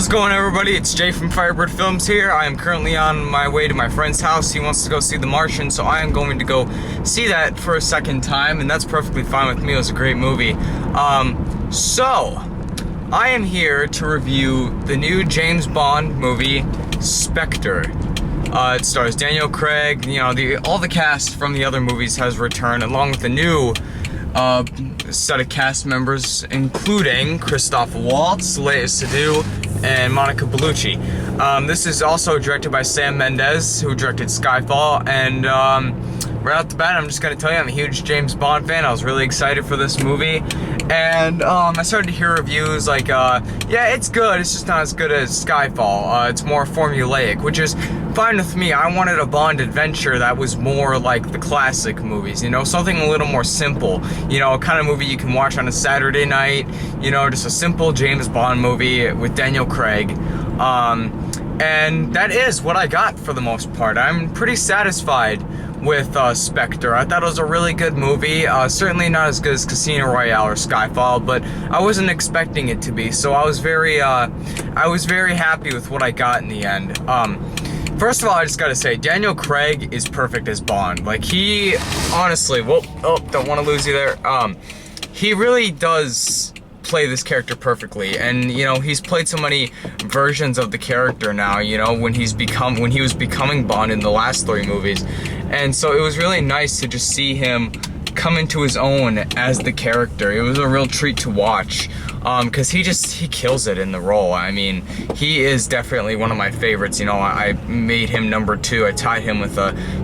How's it going, everybody? It's Jay from Firebird Films here. I am currently on my way to my friend's house. He wants to go see The Martian, so I am going to go see that for a second time, and that's perfectly fine with me. It was a great movie. So I am here to review the new James Bond movie, Spectre. It stars Daniel Craig. You know, all the cast from the other movies has returned, along with the new set of cast members, including Christoph Waltz, Léa Seydoux, and Monica Bellucci. This is also directed by Sam Mendes, who directed Skyfall, and right off the bat, I'm just going to tell you, I'm a huge James Bond fan. I was really excited for this movie, and I started to hear reviews like, yeah, it's good, it's just not as good as Skyfall. It's more formulaic, which is fine with me. I wanted a Bond adventure that was more like the classic movies, you know, something a little more simple, you know, a kind of movie you can watch on a Saturday night, you know, just a simple James Bond movie with Daniel Craig. And that is what I got for the most part. I'm pretty satisfied with Spectre. I thought it was a really good movie. Certainly not as good as Casino Royale or Skyfall, but I wasn't expecting it to be. So I was very happy with what I got in the end. First of all, I just gotta say, Daniel Craig is perfect as Bond. Like, he honestly, don't want to lose you there. He really does play this character perfectly, and you know, he's played so many versions of the character now, you know, when he was becoming Bond in the last 3 movies, and so it was really nice to just see him come into his own as the character. It was a real treat to watch, because he kills it in the role. I mean, he is definitely one of my favorites. You know, I made him number 2. I tied him with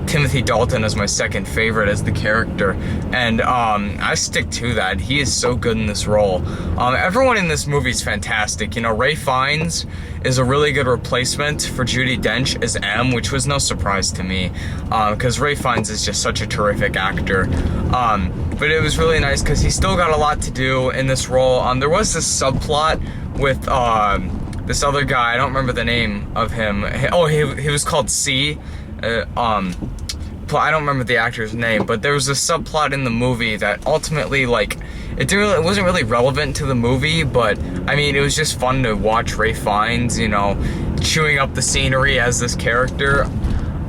Timothy Dalton as my second favorite as the character, and I stick to that. He is so good in this role. Everyone in this movie is fantastic. You know, Ralph Fiennes is a really good replacement for Judi Dench as M, which was no surprise to me, because Ralph Fiennes is just such a terrific actor. But it was really nice because he still got a lot to do in this role. There was this subplot with this other guy. I don't remember the name of him. Oh, he was called C. I don't remember the actor's name, but there was a subplot in the movie that ultimately, like, it wasn't really relevant to the movie, but I mean, it was just fun to watch Ralph Fiennes, you know, chewing up the scenery as this character,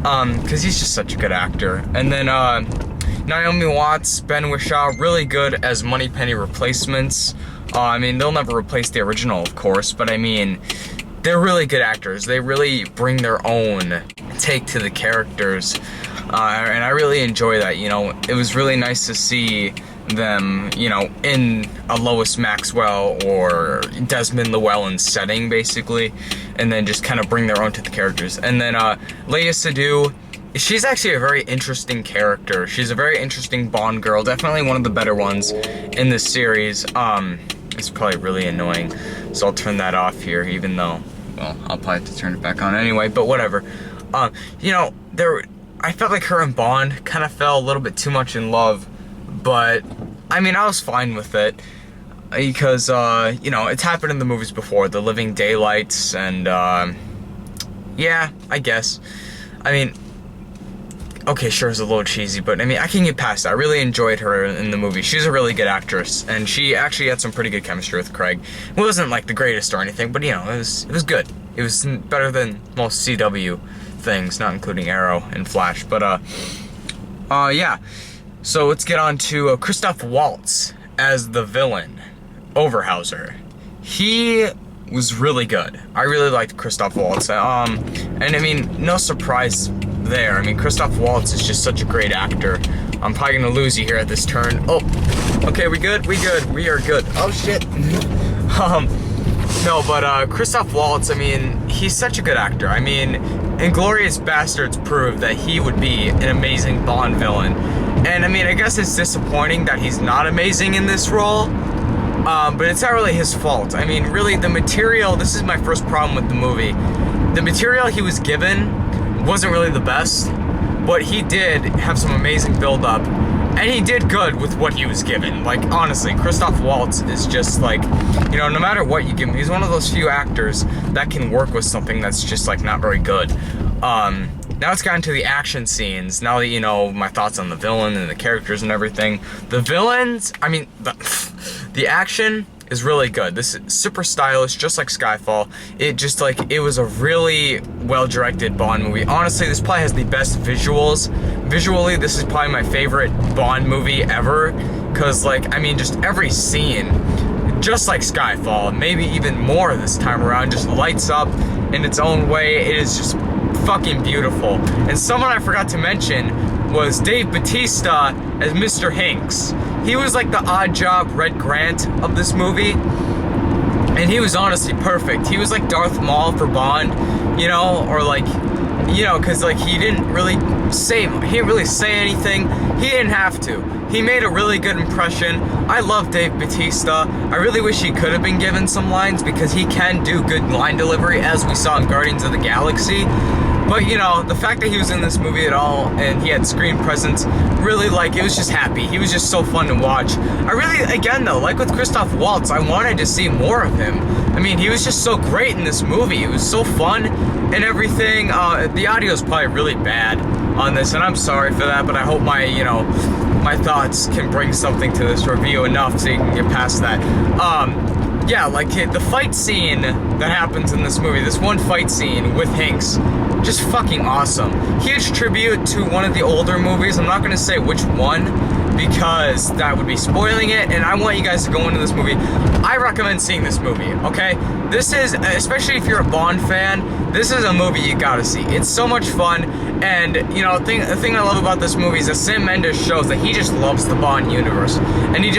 because he's just such a good actor. And then Naomi Watts, Ben Whishaw, really good as Moneypenny replacements. I mean, they'll never replace the original, of course, but I mean, they're really good actors. They really bring their own take to the characters, and I really enjoy that. You know, it was really nice to see them, you know, in a Lois Maxwell or Desmond Llewellyn setting, basically, and then just kind of bring their own to the characters. And then Léa Seydoux, she's actually a very interesting character. She's a very interesting Bond girl, definitely one of the better ones in this series. It's probably really annoying, so I'll turn that off here, even though, well, I'll probably have to turn it back on anyway, but whatever. You know, I felt like her and Bond kind of fell a little bit too much in love, but I mean, I was fine with it, because, you know, it's happened in the movies before, The Living Daylights, and, yeah, I guess. I mean, okay, sure, it's a little cheesy, but I mean, I can get past that. I really enjoyed her in the movie. She's a really good actress, and she actually had some pretty good chemistry with Craig. It wasn't like the greatest or anything, but you know, it was good. It was better than most CW things, not including Arrow and Flash. But yeah. So let's get on to Christoph Waltz as the villain, Overhauser. He was really good. I really liked Christoph Waltz. And I mean, no surprise there. I mean, Christoph Waltz is just such a great actor. I'm probably gonna lose you here at this turn. Oh, okay, we good? We good. We are good. Oh shit. No, but Christoph Waltz, I mean, he's such a good actor. I mean, Inglourious Basterds proved that he would be an amazing Bond villain. And I mean, I guess it's disappointing that he's not amazing in this role. But it's not really his fault. I mean, really, the material, this is my first problem with the movie. The material he was given wasn't really the best, but he did have some amazing build-up, and he did good with what he was given. Like, honestly, Christoph Waltz is just like, you know, no matter what you give him, he's one of those few actors that can work with something that's just, like, not very good. Now it's gotten to the action scenes. Now that you know my thoughts on the villain and the characters and everything. The villains, I mean, the action is really good. This is super stylish, just like Skyfall. It was a really well-directed Bond movie. Honestly, this probably has the best visuals. Visually, this is probably my favorite Bond movie ever, because, like, I mean, just every scene, just like Skyfall, maybe even more this time around, just lights up in its own way. It is just fucking beautiful. And someone I forgot to mention was Dave Bautista as Mr. Hinks. He was like the odd job Red Grant of this movie, and he was honestly perfect. He was like Darth Maul for Bond, you know, or like, you know, because like he didn't really say anything. He didn't have to. He made a really good impression. I love Dave Bautista. I really wish he could have been given some lines, because he can do good line delivery, as we saw in Guardians of the Galaxy. But, you know, the fact that he was in this movie at all and he had screen presence, really, like, it was just happy. He was just so fun to watch. I really, again, though, like with Christoph Waltz, I wanted to see more of him. I mean, he was just so great in this movie. It was so fun and everything. The audio is probably really bad on this, and I'm sorry for that, but I hope my, you know, my thoughts can bring something to this review enough so you can get past that. Yeah, like the fight scene that happens in this movie, this one fight scene with Hinks, just fucking awesome. Huge tribute to one of the older movies. I'm not going to say which one, because that would be spoiling it, and I want you guys to go into this movie. I recommend seeing this movie, okay? This is, especially if you're a Bond fan, this is a movie you gotta see. It's so much fun, and, you know, the thing I love about this movie is that Sam Mendes shows that he just loves the Bond universe, and he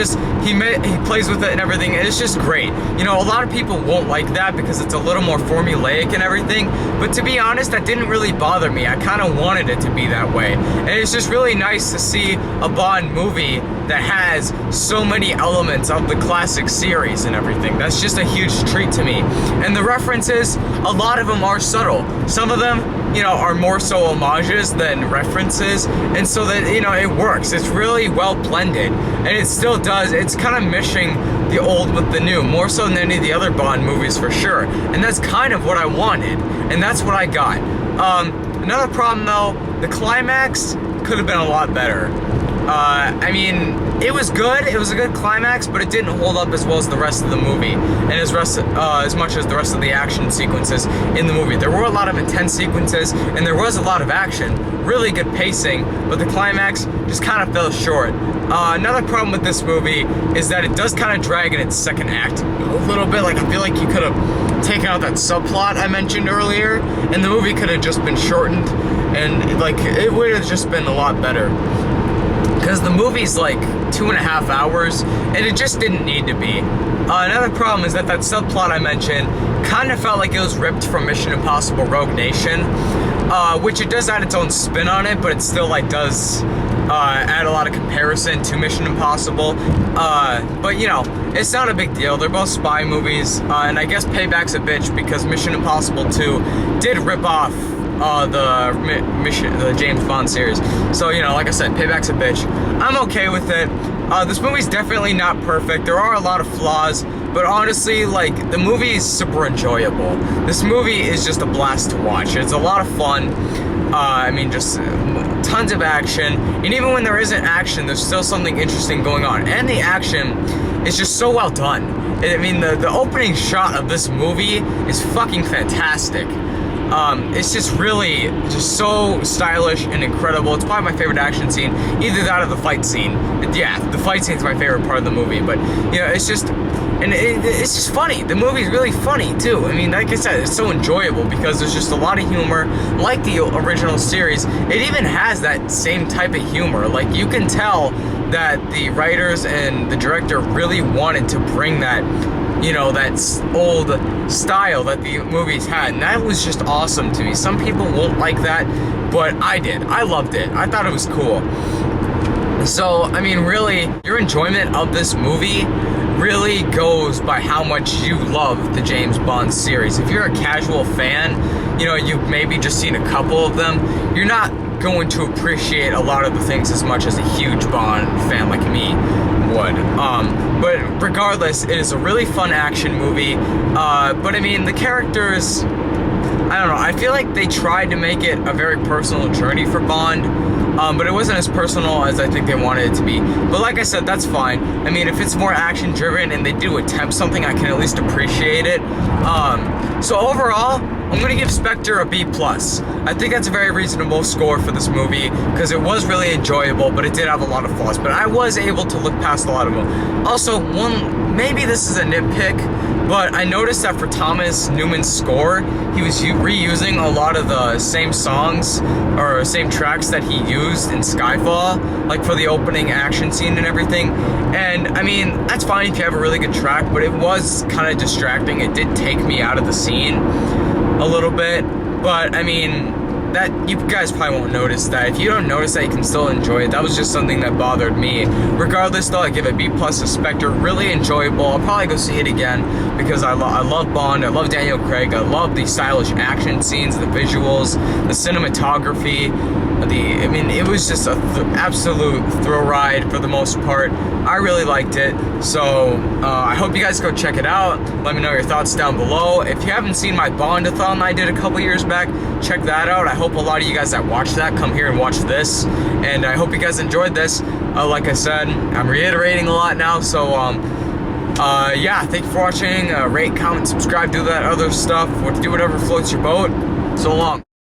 plays with it and everything, and it's just great. You know, a lot of people won't like that because it's a little more formulaic and everything, but to be honest, that didn't really bother me. I kind of wanted it to be that way, and it's just really nice to see a Bond movie that has so many elements of the classic series and everything. That's just a huge treat to me. And the references, a lot of them are subtle. Some of them, you know, are more so homages than references, and so that, you know, it works. It's really well blended, and it still does. It's kind of mishing the old with the new, more so than any of the other Bond movies for sure. And that's kind of what I wanted, and that's what I got. Another problem though, the climax could have been a lot better. I mean, it was good. It was a good climax, but it didn't hold up as well as the rest of the movie, and as much as the rest of the action sequences in the movie. There were a lot of intense sequences, and there was a lot of action, really good pacing, but the climax just kind of fell short. Another problem with this movie is that it does kind of drag in its second act a little bit. Like, I feel like you could have taken out that subplot I mentioned earlier, and the movie could have just been shortened, and like it would have just been a lot better. Because the movie's like 2.5 hours, and it just didn't need to be. Another problem is that subplot I mentioned kind of felt like it was ripped from Mission Impossible Rogue Nation, which it does add its own spin on it, but it still like does add a lot of comparison to Mission Impossible. But you know, it's not a big deal. They're both spy movies, and I guess Payback's a bitch because Mission Impossible 2 did rip off the James Bond series. So, you know, like I said, Payback's a bitch. I'm okay with it. This movie's definitely not perfect. There are a lot of flaws, but honestly, like, the movie is super enjoyable. This movie is just a blast to watch. It's a lot of fun. I mean, just tons of action, and even when there isn't action, there's still something interesting going on, and the action is just so well done. I mean, the opening shot of this movie is fucking fantastic. It's just really, just so stylish and incredible. It's probably my favorite action scene, either that or the fight scene. Yeah, the fight scene's my favorite part of the movie, but, you know, it's just, and it's just funny. The movie's really funny, too. I mean, like I said, it's so enjoyable because there's just a lot of humor, like the original series. It even has that same type of humor. Like, you can tell that the writers and the director really wanted to bring that, you know, that old style that the movies had, and that was just awesome to me. Some people won't like that, but I did. I loved it. I thought it was cool. So, I mean, really, your enjoyment of this movie really goes by how much you love the James Bond series. If you're a casual fan, you know, you've maybe just seen a couple of them, you're not going to appreciate a lot of the things as much as a huge Bond fan like me would. But regardless, it is a really fun action movie. But I mean, the characters, I don't know, I feel like they tried to make it a very personal journey for Bond. but it wasn't as personal as I think they wanted it to be. But like I said, that's fine. I mean, if it's more action driven and they do attempt something, I can at least appreciate it. So overall, I'm gonna give Spectre a B+. I think that's a very reasonable score for this movie because it was really enjoyable, but it did have a lot of flaws. But I was able to look past a lot of them. Also, maybe this is a nitpick, but I noticed that for Thomas Newman's score, he was reusing a lot of the same songs or same tracks that he used in Skyfall, like for the opening action scene and everything. And I mean, that's fine if you have a really good track, but it was kind of distracting. It did take me out of the scene a little bit, but I mean, that you guys probably won't notice that. If you don't notice that, you can still enjoy it. That was just something that bothered me. Regardless though, I give it B+ to Spectre. Really enjoyable. I'll probably go see it again because I love Bond, I love Daniel Craig, I love the stylish action scenes, the visuals, the cinematography, I mean, it was just an absolute thrill ride for the most part. I really liked it, so I hope you guys go check it out. Let me know your thoughts down below. If you haven't seen my Bond-a-thon I did a couple years back, check that out. I hope a lot of you guys that watched that come here and watch this, and I hope you guys enjoyed this. Like I said, I'm reiterating a lot now, so yeah, thank you for watching. Rate, comment, subscribe, do that other stuff, do whatever floats your boat. So long.